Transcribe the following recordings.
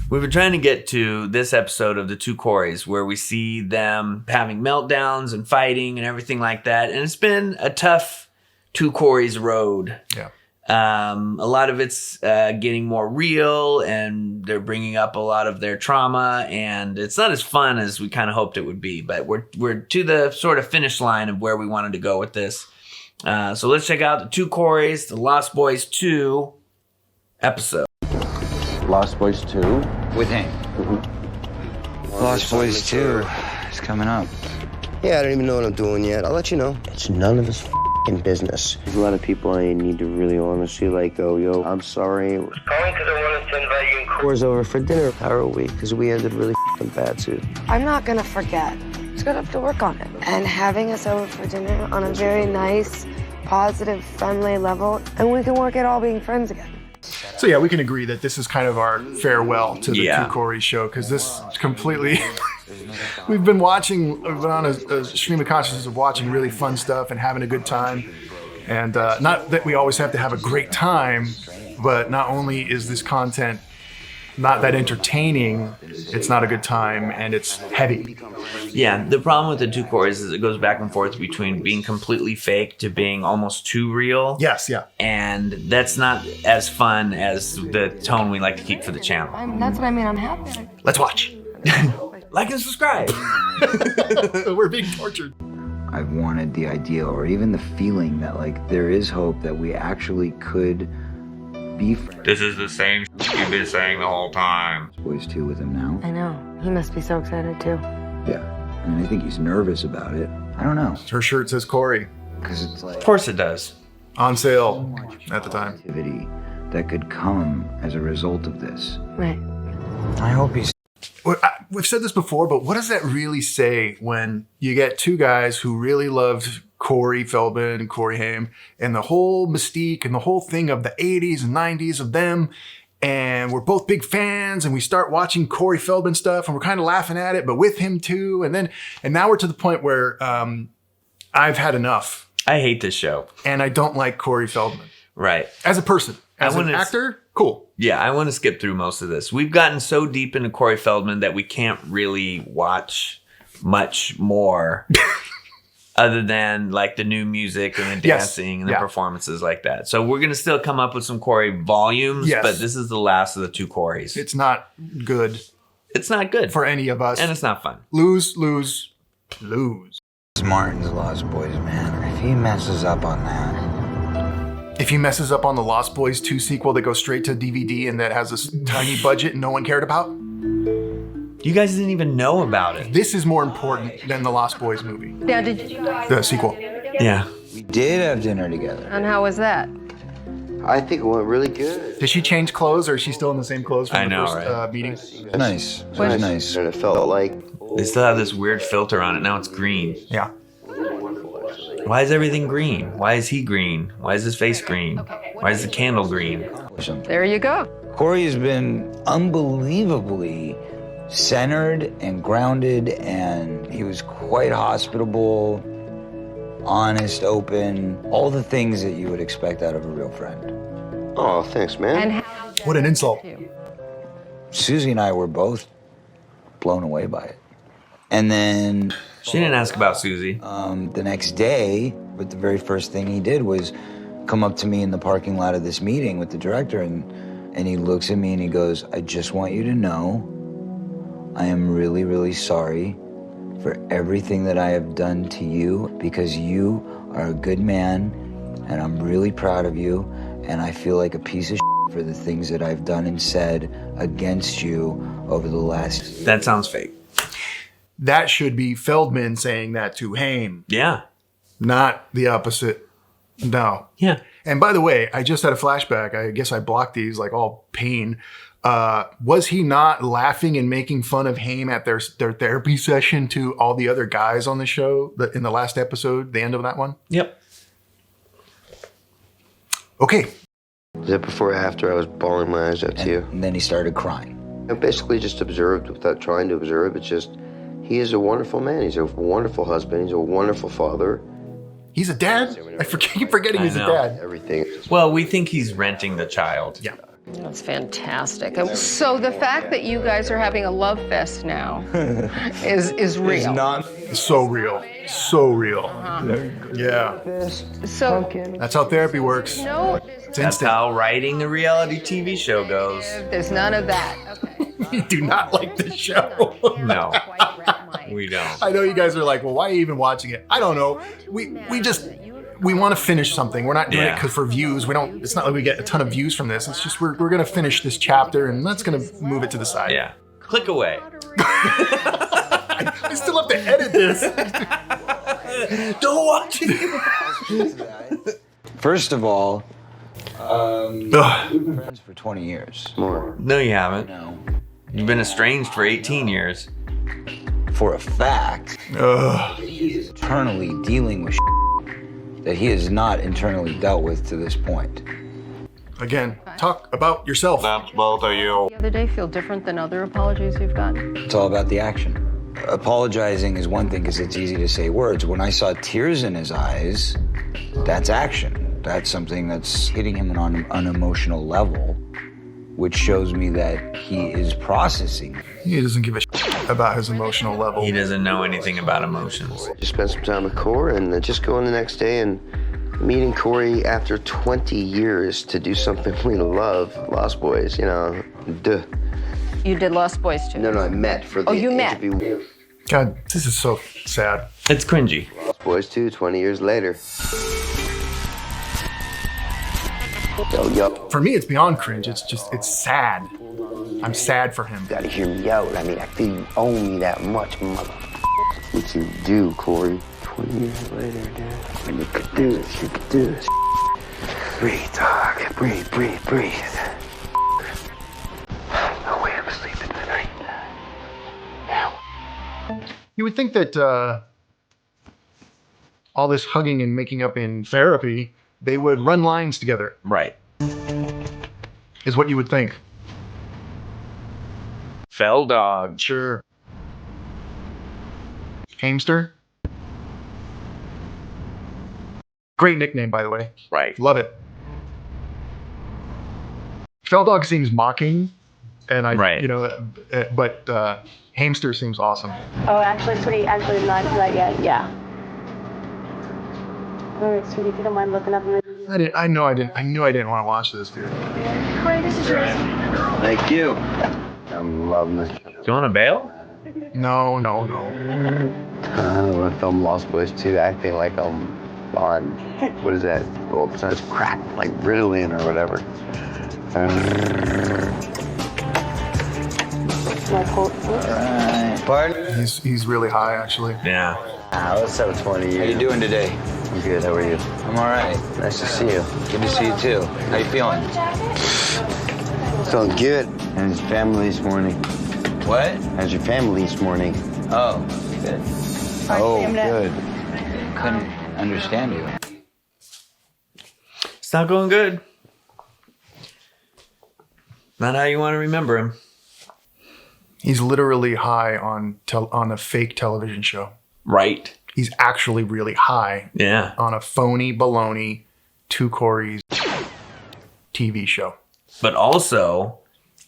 We've been trying to get to this episode of the two Corys where we see them having meltdowns and fighting and everything like that. And it's been a tough two Corys road. Yeah. A lot of it's getting more real, and they're bringing up a lot of their trauma, and it's not as fun as we kind of hoped it would be. But we're to the sort of finish line of where we wanted to go with this. So let's check out the two Corys, the Lost Boys 2 episode. Lost Boys 2? With Haim. Lost Boys 2 is coming up. Yeah, I don't even know what I'm doing yet. I'll let you know. It's none of his f***ing business. There's a lot of people I need to really honestly go, yo, I'm sorry. Calling because I wanted to invite you and Corys over for dinner hour a week because we ended really f***ing bad, too. I'm not gonna forget. Just gonna have to work on it. And having us over for dinner on a very nice, positive, friendly level, and we can work at all being friends again. So yeah, we can agree that this is kind of our farewell to the two Corys show, because this is completely... we've been on a stream of consciousness of watching really fun stuff and having a good time. And not that we always have to have a great time, but not only is this content not that entertaining, it's not a good time, and it's heavy. Yeah, the problem with the two Corys is it goes back and forth between being completely fake to being almost too real. Yes, yeah. And that's not as fun as the tone we like to keep for the channel. That's what I mean. I'm happy. Let's watch. Like and subscribe. We're being tortured. I've wanted the idea, or even the feeling that like there is hope that we actually could be friends. This is the same you've been saying the whole time. Boys 2 with him now. I know. He must be so excited too. Yeah. I mean, I think he's nervous about it. I don't know. Her shirt says Corey. Because it's like... Of course it does. On sale at the time. Activity that could come as a result of this. Right. I hope he's... We've said this before, but what does that really say when you get two guys who really loved Corey Feldman and Corey Haim, and the whole mystique and the whole thing of the 80s and 90s of them, and we're both big fans, and we start watching Corey Feldman stuff, and we're kind of laughing at it, but with him too, and now we're to the point where I've had enough. I hate this show. And I don't like Corey Feldman. Right. As a person. As an actor, cool. Yeah, I want to skip through most of this. We've gotten so deep into Corey Feldman that we can't really watch much more other than like the new music and the dancing and the performances like that. So we're going to still come up with some Corey volumes, but this is the last of the two Corys. It's not good. It's not good. For any of us. And it's not fun. Lose, lose, lose. Martin's Lost Boys, man. If he messes up on that... If he messes up on the Lost Boys 2 sequel that goes straight to DVD and that has a tiny budget and no one cared about. You guys didn't even know about it. This is more important than the Lost Boys movie. Yeah, did you guys... The sequel. Yeah. We did have dinner together. And how was that? I think it went really good. Did she change clothes, or is she still in the same clothes from the first meeting? Nice. It was nice. And it felt like... They still have this weird filter on it. Now it's green. Yeah. Why is everything green? Why is he green? Why is his face green? Why is the candle green? There you go. Corey has been unbelievably centered and grounded, and he was quite hospitable, honest, open, all the things that you would expect out of a real friend. Oh, thanks, man. And what an insult. Susie and I were both blown away by it. And then... She didn't ask about Susie. The next day, but the very first thing he did was come up to me in the parking lot of this meeting with the director, and he looks at me and he goes, I just want you to know I am really, really sorry for everything that I have done to you, because you are a good man, and I'm really proud of you, and I feel like a piece of shit for the things that I've done and said against you over the last... That sounds fake. That should be Feldman saying that to Haim. Yeah. Not the opposite. No. Yeah. And by the way, I just had a flashback. I guess I blocked these like all pain. Was he not laughing and making fun of Haim at their therapy session to all the other guys on the show in the last episode, the end of that one? Yep. Okay. Was that before or after I was bawling my eyes out to you? And then he started crying. I basically just observed without trying to observe. It's just... He is a wonderful man. He's a wonderful husband. He's a wonderful father. He's a dad? I keep forgetting he's a dad. Everything. Well, we think he's renting the child. Yeah. That's fantastic. So the fact that you guys are having a love fest now is real. It's so real. So real. Yeah. So That's how therapy works. no, It's That's instant. how writing a reality TV show goes. there's none of that. Okay. We do not like this show. No, we don't. I know you guys are like, well, why are you even watching it? I don't know. We want to finish something. We're not doing it because for views. We don't. It's not like we get a ton of views from this. It's just we're gonna finish this chapter and that's gonna move it to the side. Yeah. Click away. I still have to edit this. Don't watch it. First of all, we've been friends for 20 years. More. No, you haven't. No. You've been estranged for 18 years. For a fact, Ugh. he is internally dealing with that he has not internally dealt with to this point. Again, talk about yourself. That's both of you. The other day feel different than other apologies you've gotten? It's all about the action. Apologizing is one thing because it's easy to say words. When I saw tears in his eyes, that's action. That's something that's hitting him on an emotional level, which shows me that he is processing. He doesn't give a shit about his emotional level. He doesn't know anything about emotions. Just spent some time with Corey and just going the next day and meeting Corey after 20 years to do something we love, Lost Boys, you know, duh. You did Lost Boys too? No, I met for the you met. interview. God, this is so sad. It's cringy. Lost Boys 2, 20 years later. Yo, For me, it's beyond cringe. It's sad. I'm sad for him. gotta hear me out. I mean, I feel you owe me that much, mother. What you do, Corey? 20 years later, dude. When you could do this, you could do this. Breathe, dog. Breathe, breathe, breathe. No way I'm sleeping tonight. Now. You would think that all this hugging and making up in therapy, they would run lines together, Right. is what you would think. Fell dog. Sure. Hamster? Great nickname, by the way. Right. Love it. Feldog seems mocking, and Right. but Hamster seems awesome. Oh, actually, sweetie, not yet. Yeah. All right, sweetie, if you don't mind looking up. I knew I didn't want to watch this, dude. Corey, this is yours. Thank you. I'm loving this. Do you want to bail? No. I want to film Lost Boys 2 acting like I'm on, what is that? Well, it's crack, like Ritalin or whatever. Pardon? He's really high, actually. Yeah. Let's have 20 years. How you doing today? I'm good, how are you? I'm all right. Nice to see you. Good to see you too. How you feeling? Feeling good. And his family this morning. What? How's your family this morning? Oh, good. Oh, good. Couldn't understand you. It's not going good. Not how you want to remember him. He's literally high on a fake television show. Right. He's actually really high Yeah. on a phony baloney 2 Corys TV show. But also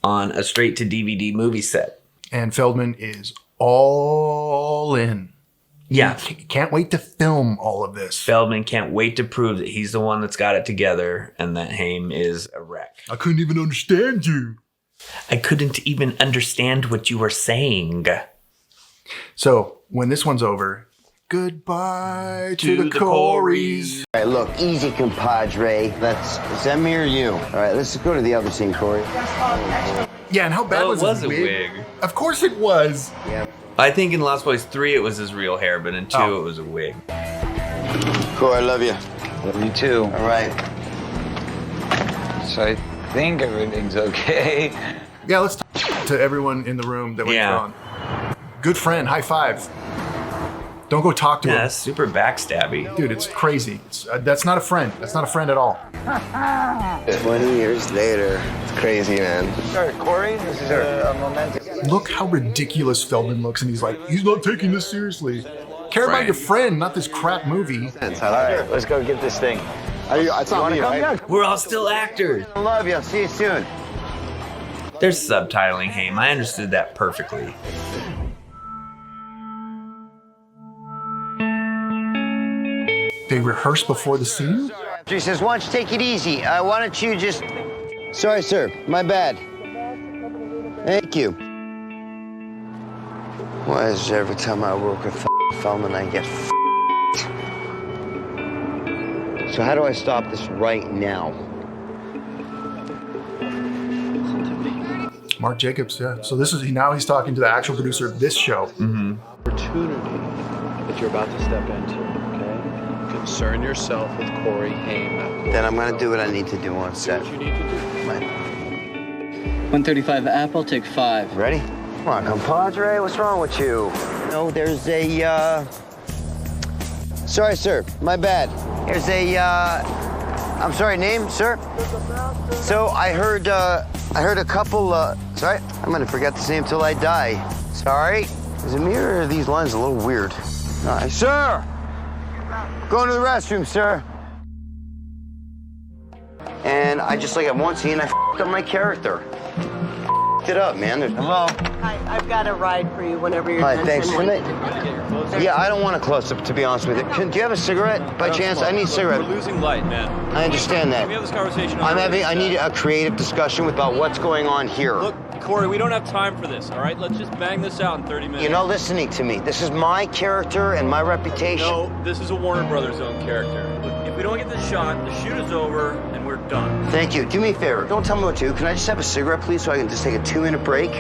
on a straight to DVD movie set. And Feldman is all in. Yeah. Can't wait to film all of this. Feldman can't wait to prove that he's the one that's got it together and that Haim is a wreck. I couldn't even understand you. I couldn't even understand what you were saying. So when this one's over, goodbye to the Corys. All right, look, easy, compadre. Is that me or you? All right, let's go to the other scene, Corey. Yeah, and how bad Oh, was it was his a wig? wig. Of course it was. Yeah. I think in Lost Boys 3 it was his real hair, but in 2 it was a wig. Corey, I love you. Love you too. All right. So I think everything's okay. Yeah, let's talk to everyone in the room that went on. Good friend, high five. Don't go talk to Yeah, him. that's super backstabby. Dude, it's crazy. That's not a friend. That's not a friend at all. 20 years later. It's crazy, man. Sorry, Corey. This is a momentous. Look how ridiculous Feldman looks, and he's like, he's not taking this seriously. Care about Right. your friend, not this crap movie. All right, let's go get this thing. It's not me, right? We're all still actors. I love you. See you soon. There's subtitling, Haim. I understood that perfectly. They rehearse before the scene? She says, why don't you take it easy? Why don't you just... Sorry, sir. My bad. Thank you. Why is it every time I work with Feldman, I get So how do I stop this right now? Mark Jacobs, yeah. So this is, now he's talking to the actual producer of this show. Opportunity that you're about to step into, okay? Concern yourself with Corey Haim. Then I'm going to do what I need to do on set. What you need to do. Right. 135 Apple, take 5. Ready? Come on, compadre, what's wrong with you? No, there's a, Sorry, sir, my bad. There's a, I'm sorry, name, sir? So I heard a couple, sorry, I'm gonna forget this name till I die. Sorry. Is it me or are these lines a little weird? All right, sir! Going to the restroom, sir. And I just, like, at one scene, I f***ed up my character. It up, man. Hello? Hi, I've got a ride for you whenever you're Hi, done. thanks. Yeah, I don't want a close-up, to be honest with you. Do you have a cigarette, by chance? I need a cigarette. We're losing light, man. I understand that. Can we have this conversation? I need a creative discussion about what's going on here. Look, Corey, we don't have time for this, all right? Let's just bang this out in 30 minutes. You're not listening to me. This is my character and my reputation. No, this is a Warner Brothers own character. Look, if we don't get this shot, the shoot is over and we're done. Thank you. Do me a favor. Don't tell me what to do. Can I just have a cigarette, please, so I can just take a 2-minute break?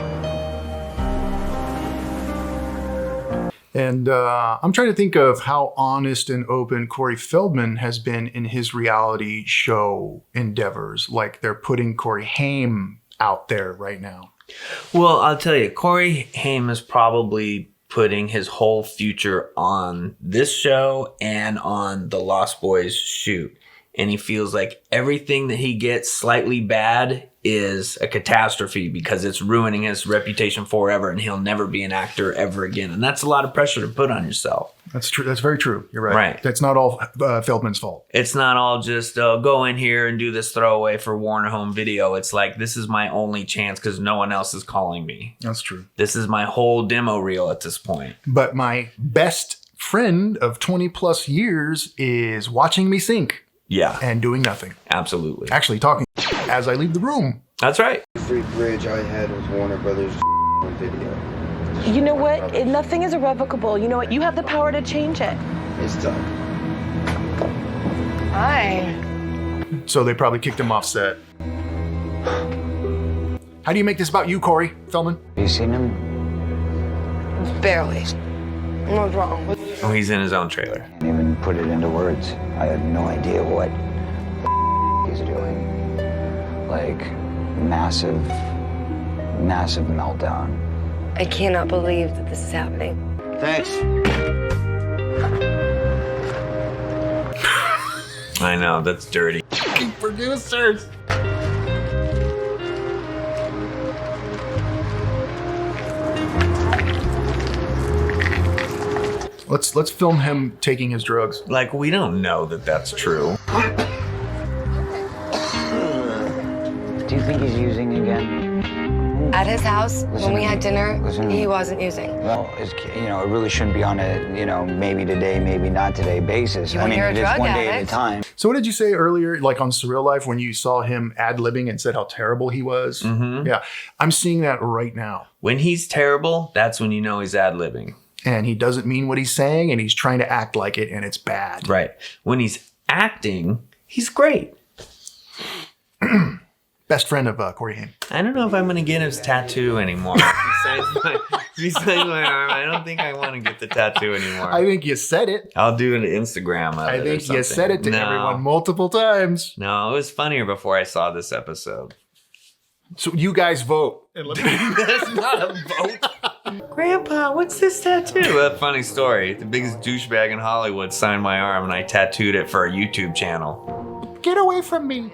And I'm trying to think of how honest and open Corey Feldman has been in his reality show endeavors. Like they're putting Corey Haim out there right now. Well, I'll tell you, Corey Haim is probably putting his whole future on this show and on the Lost Boys shoot. And he feels like everything that he gets slightly bad is a catastrophe because it's ruining his reputation forever and he'll never be an actor ever again. And that's a lot of pressure to put on yourself. That's true. That's very true. You're right. Right. That's not all Feldman's fault. It's not all just go in here and do this throwaway for Warner Home Video. It's like, this is my only chance because no one else is calling me. That's true. This is my whole demo reel at this point. But my best friend of 20 plus years is watching me sink. Yeah. And doing nothing. Absolutely. Actually talking as I leave the room. That's right. Every bridge I had was Warner Brothers on video. You know what? Nothing is irrevocable. You know what? You have the power to change it. It's tough. Hi. So they probably kicked him off set. How do you make this about you, Corey Feldman? Have you seen him? Barely. What's wrong? Oh, he's in his own trailer. Can't even put it into words. I have no idea what he's doing. Like, massive meltdown. I cannot believe that this is happening. Thanks. I know, that's dirty. Producers. Let's film him taking his drugs. Like, we don't know that that's true. Do you think he's using again? At his house, when we had dinner, he wasn't using. Well, it really shouldn't be on a, maybe today, maybe not today basis. When you're a it is drug one day at a addict. time. So what did you say earlier, like on Surreal Life, when you saw him ad-libbing and said how terrible he was? Mm-hmm. Yeah, I'm seeing that right now. When he's terrible, that's when you know he's ad-libbing. And he doesn't mean what he's saying, and he's trying to act like it, and it's bad. Right. When he's acting, he's great. Best friend of Corey Haim. I don't know if I'm going to get his tattoo anymore. Besides my arm, I don't think I want to get the tattoo anymore. I think you said it. I'll do an Instagram of it. I think or you said it to something. everyone multiple times. No, it was funnier before I saw this episode. So you guys vote. And let me- That's not a vote. Grandpa, what's this tattoo? A funny story. The biggest douchebag in Hollywood signed my arm and I tattooed it for a YouTube channel. Get away from me.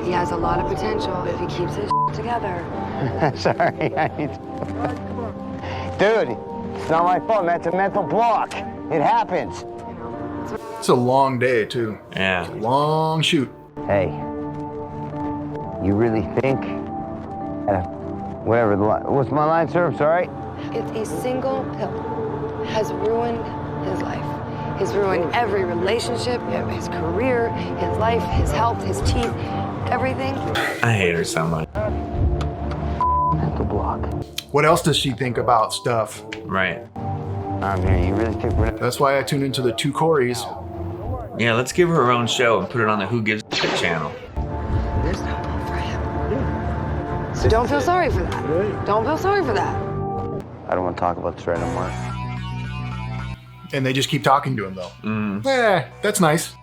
He has a lot of potential if he keeps his together. Sorry. Dude, it's not my fault. That's a mental block. It happens. It's a long day, too. Yeah. Long shoot. Hey, you really think Whatever, what's my line, sir? I'm sorry. It's a single pill has ruined his life. He's ruined every relationship, his career, his life, his health, his teeth, everything. I hate her so much. Mental block. What else does she think about stuff? Right. You really think we're... That's why I tune into the two Corys. Yeah, let's give her her own show and put it on the Who Gives a Shit channel. There's no hope for him. So don't feel sorry for that. Don't feel sorry for that. I don't want to talk about this right anymore. And they just keep talking to him, though. That's nice.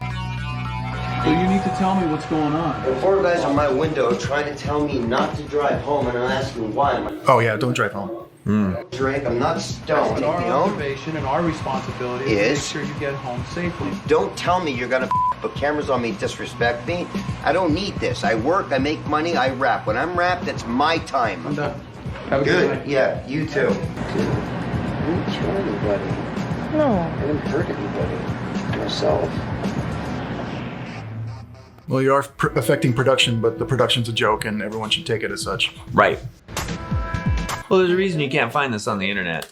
So you need to tell me what's going on. The four guys on my window trying to tell me not to drive home, and I'm asking why. Oh, yeah, don't drive home. Drink, I'm not stoned. But our observation and our responsibility is to make sure you get home safely. Don't tell me you're gonna put cameras on me, disrespect me. I don't need this. I work, I make money, I rap. When I'm rapped, it's my time. I'm done. Have a Good. night. Yeah, you too. I didn't kill anybody. No. I didn't hurt anybody. Myself. Well, you are affecting production, but the production's a joke, and everyone should take it as such. Right. Well, there's a reason you can't find this on the internet.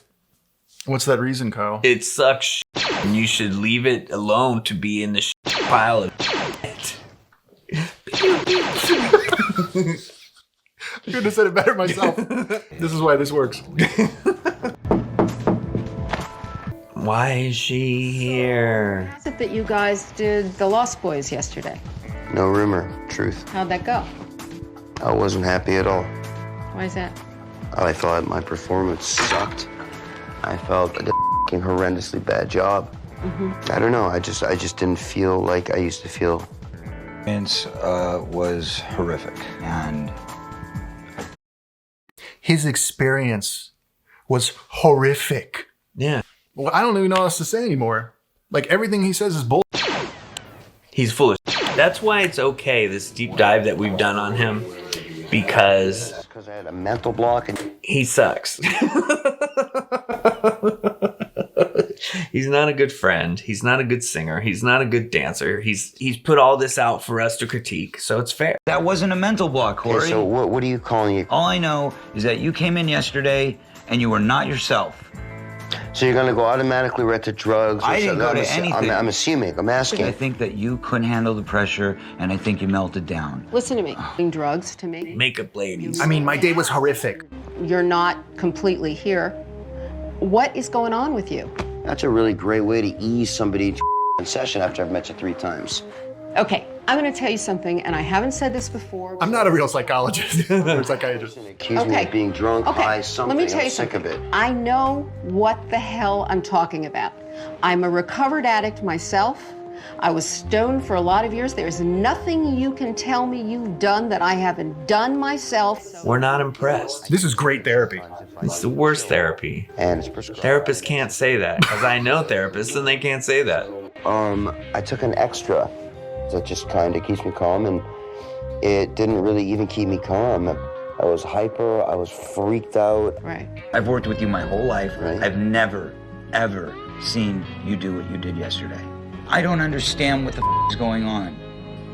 What's that reason, Kyle? It sucks shit, and you should leave it alone to be in the shit pile of shit. I couldn't have said it better myself. This is why this works. Why is she here? How is it that you guys did the Lost Boys yesterday? No rumor, truth. How'd that go? I wasn't happy at all. Why is that? I thought my performance sucked. I felt I did a horrendously bad job. I don't know. I just didn't feel like I used to feel. It was horrific, and His experience was horrific. Yeah. Well, I don't even know what else to say anymore. Like, everything he says is bull. He's full of shit. That's why it's okay, this deep dive that we've done on him, because I had a mental block and he sucks. He's not a good friend. He's not a good singer. He's not a good dancer. He's put all this out for us to critique, so it's fair. that wasn't a mental block, Corey. Okay, so what are you calling it? All I know is that you came in yesterday and you were not yourself. So you're gonna go automatically right to drugs? I didn't go I'm to assu- anything. I'm assuming. I'm I asking. think that you couldn't handle the pressure, and I think you melted down. Listen to me. Drugs to me. Makeup ladies. I mean, my day was horrific. You're not completely here. What is going on with you? That's a really great way to ease somebody to a session after I've met you 3 times. Okay, I'm going to tell you something, and I haven't said this before. I'm not a real psychologist or psychiatrist. Accuse me of being drunk, high, something. Let me tell I'm you sick something. of it. I know what the hell I'm talking about. I'm a recovered addict myself. I was stoned for a lot of years. There's nothing you can tell me you've done that I haven't done myself. We're not impressed. This is great therapy. It's the worst therapy. And it's prescribed. Therapists can't say that, because I know therapists and they can't say that. I took an extra that just kind of keeps me calm, and it didn't really even keep me calm. I was hyper, I was freaked out. Right. I've worked with you my whole life. Right. I've never, ever seen you do what you did yesterday. I don't understand what the is going on.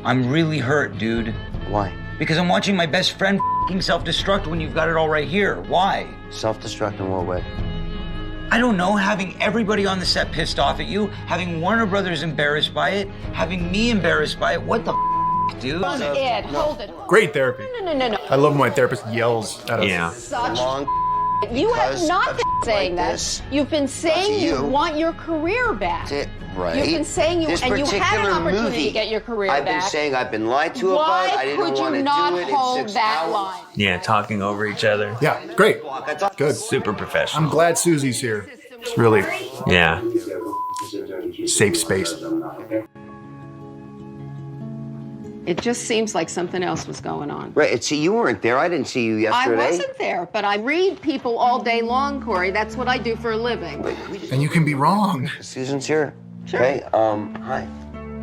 I'm really hurt, dude. Why? Because I'm watching my best friend self-destruct when you've got it all right here. Why? Self-destruct in what way? I don't know, having everybody on the set pissed off at you, having Warner Brothers embarrassed by it, having me embarrassed by it. What the dude? Hold it, Ed, hold it. Great therapy. No. I love when my therapist yells at us. Yeah. Such Long you have because not of been saying like that. this. You've been saying to you you. want your career back. Right. You've been saying This and you had an particular opportunity movie, to get your career I've back. been saying I've been lied to Why about. I didn't could want you to not do it hold in 6 that hours. line? Yeah, talking over each other. Yeah, great. Good. Super professional. I'm glad Susie's here. It's really Yeah. safe space. It just seems like something else was going on. Right. See, you weren't there. I didn't see you yesterday. I wasn't there, but I read people all day long, Corey. That's what I do for a living. And you can be wrong. Susan's here. Sure. Okay. Hi.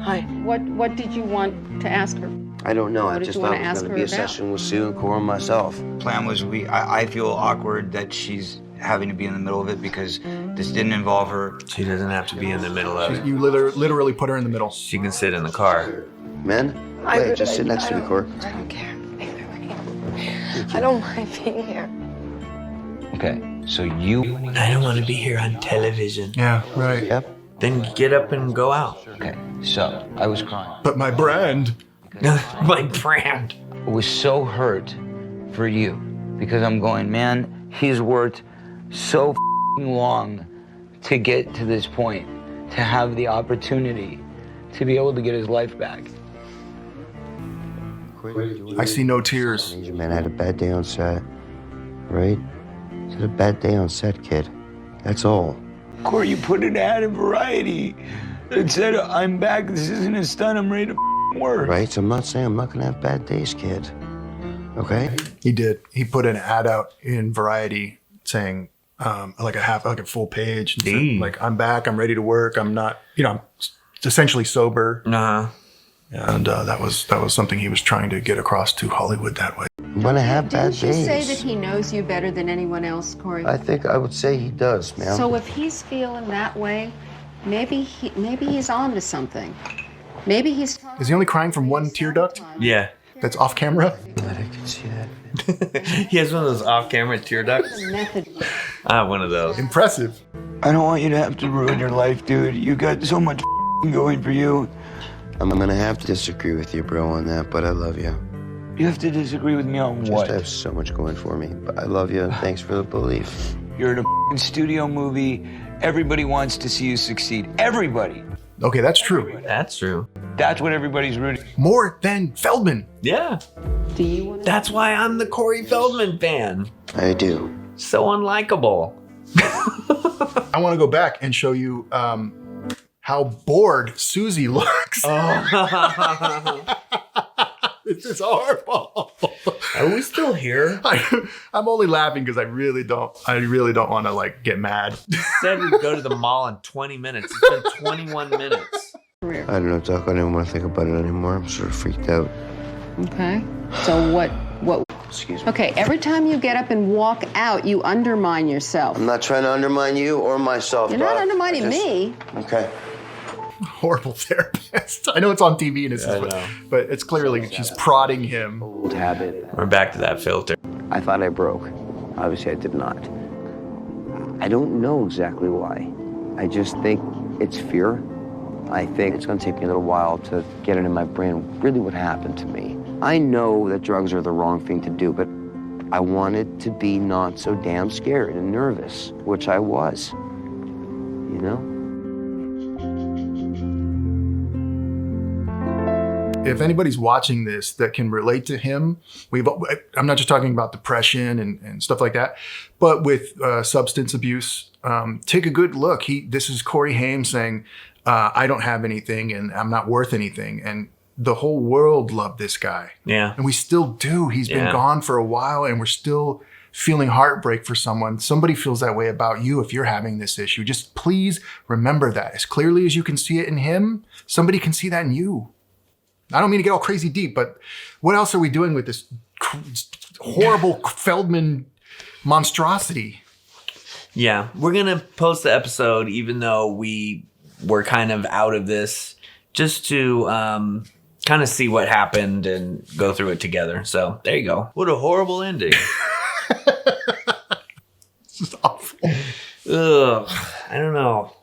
Hi. What did you want to ask her? I don't know. What I did just you thought wanna it was ask going to her be a about? session with Sue and Cora and myself. Plan was I feel awkward that she's having to be in the middle of it because this didn't involve her. She doesn't have to be in the middle of it. You literally put her in the middle. She can sit in the car. Men? Wait, just sit next to me, Cora. I don't care. I don't mind being here. Okay, so you... I don't want to be here on television. Yeah, right. Yep. Then get up and go out. Okay, so I was crying. But my brand. My brand. I was so hurt for you because I'm going, man, he's worked so long to get to this point, to have the opportunity to be able to get his life back. I see no tears. Your man had a bad day on set, right? He had a bad day on set, kid. That's all. Corey, you put an ad in Variety that said, I'm back, this isn't a stunt, I'm ready to work. Right? So I'm not saying I'm not gonna have bad days, kid. Okay? He did. He put an ad out in Variety saying, like a full page. And said, like, I'm back, I'm ready to work, I'm not, I'm essentially sober. Uh-huh. And that was something he was trying to get across to Hollywood that way. I'm gonna have bad Didn't you days. say that he knows you better than anyone else, Corey? I think I would say he does, man. So if he's feeling that way, maybe he's on to something. Maybe he's... Is he only crying from one tear duct? Yeah. That's off camera? I can see that. He has one of those off-camera tear ducts. I have one of those. Impressive. I don't want you to have to ruin your life, dude. You got so much going for you. I'm gonna have to disagree with you, bro, on that, but I love you. You have to disagree with me on what? Just have so much going for me, but I love you, and thanks for the belief. You're in a studio movie. Everybody wants to see you succeed. Everybody. Okay, that's true. That's true. That's what everybody's rooting. More than Feldman. Yeah. Do you want to... That's why I'm the Corey Feldman fan. I do. So unlikable. I want to go back and show you how bored Susie looks. Oh. This is horrible. Are we still here? I'm only laughing because I really don't want to like get mad. Said we'd go to the mall in 20 minutes. It's been 21 minutes. I don't know, Doc. I don't even want to think about it anymore. I'm sort of freaked out. Okay. So what... Excuse me. Okay, every time you get up and walk out, you undermine yourself. I'm not trying to undermine you or myself, You're not Doc. undermining me. Okay. Horrible therapist. I know it's on TV and it's but it's clearly she's prodding him. Old habit. We're back to that filter. I thought I broke. Obviously, I did not. I don't know exactly why. I just think it's fear. I think it's going to take me a little while to get it in my brain really what happened to me. I know that drugs are the wrong thing to do, but I wanted to be not so damn scared and nervous, which I was. You know? If anybody's watching this that can relate to him, I'm not just talking about depression and stuff like that, but with substance abuse, take a good look. This is Corey Haim saying, I don't have anything and I'm not worth anything. And the whole world loved this guy. Yeah. And we still do. He's been gone for a while and we're still feeling heartbreak for someone. Somebody feels that way about you if you're having this issue. Just please remember that. As clearly as you can see it in him, somebody can see that in you. I don't mean to get all crazy deep, but what else are we doing with this horrible Feldman monstrosity? Yeah, we're going to post the episode even though we were kind of out of this just to kind of see what happened and go through it together. So there you go. What a horrible ending. This is awful. Ugh, I don't know.